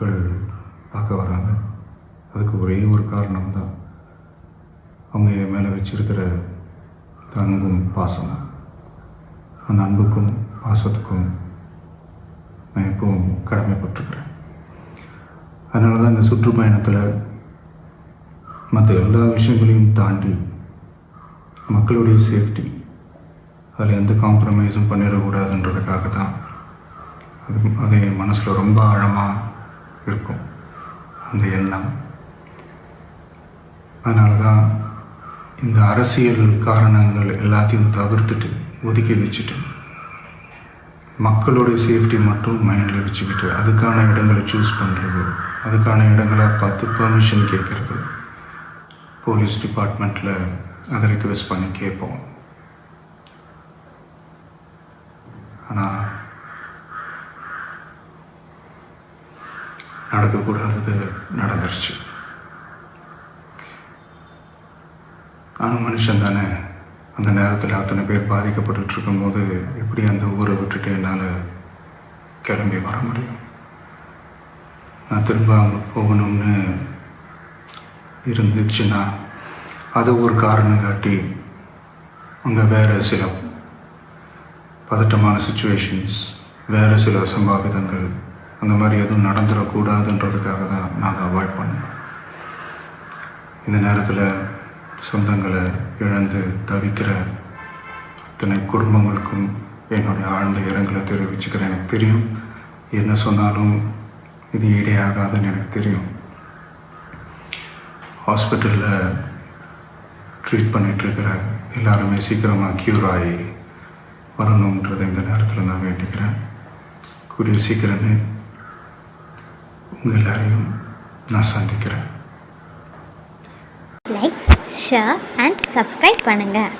மக்கள் பார்க்க வராங்க. அதுக்கு ஒரே ஒரு காரணம்தான், அவங்க என் மேலே வச்சிருக்கிற அன்பும் பாசமும். அந்த அன்புக்கும் பாசத்துக்கும் நான் எப்பவும் கடமைப்பட்டிருக்கிறேன். அதனால தான் இந்த சுற்றுப்பயணத்தில் மற்ற எல்லா விஷயங்களையும் தாண்டி மக்களுடைய சேஃப்டி, அதில் எந்த காம்ப்ரமைஸும் பண்ணிடக்கூடாதுன்றதுக்காக தான் அது என் மனசில் ரொம்ப ஆழமாக இருக்கும் அந்த எண்ணம். அதனால தான் இந்த அரசியல் காரணங்கள் எல்லாத்தையும் தவிர்த்துட்டு ஒதுக்கி வச்சுட்டு மக்களுடைய சேஃப்டி மட்டும் மைண்டில் வச்சுக்கிட்டு அதுக்கான இடங்களை சூஸ் பண்ணுறது, அதுக்கான இடங்களை பார்த்து பர்மிஷன் கேட்குறது, போலீஸ் டிபார்ட்மெண்ட்டில் அதை ரிக்வெஸ்ட் பண்ணி கேட்போம். ஆனால் நடக்கக்கூடாதது நடந்துருச்சு. நானும் மனுஷன் தானே. அந்த நேரத்தில் அத்தனை பேர் பாதிக்கப்பட்டு இருக்கும்போது எப்படி அந்த ஊரை விட்டுட்டு என்னால் கிளம்பி வர முடியும்? நான் திரும்ப அங்கே போகணும்னு இருந்துச்சுன்னா அதை ஒரு காரணம் காட்டி அங்கே வேறு சில பதட்டமான சுச்சுவேஷன்ஸ், வேறு சில அசம்பாவிதங்கள் அந்த மாதிரி எதுவும் நடந்துடக்கூடாதுன்றதுக்காக தான் நாங்கள் அவாய்ட் பண்ணோம். இந்த நேரத்தில் சொந்தங்களை இழந்து தவிக்கிற அத்தனை குடும்பங்களுக்கும் என்னுடைய ஆழ்ந்த இரங்கலை தெரிவிச்சுக்கிறேன். எனக்கு தெரியும், என்ன சொன்னாலும் இது ஈடேயாகாதுன்னு எனக்கு தெரியும். ஹாஸ்பிட்டலில் ட்ரீட் பண்ணிகிட்ருக்கிற எல்லாருமே சீக்கிரமாக க்யூர் ஆகி வரணுன்றதை இந்த நேரத்தில் நான் வேண்டிக்கிறேன். கூடிய சீக்கிரமே உங்கள் எல்லாரையும் நான் சந்திக்கிறேன். லைக், ஷேர் அண்ட் சப்ஸ்கிரைப் பண்ணுங்கள்.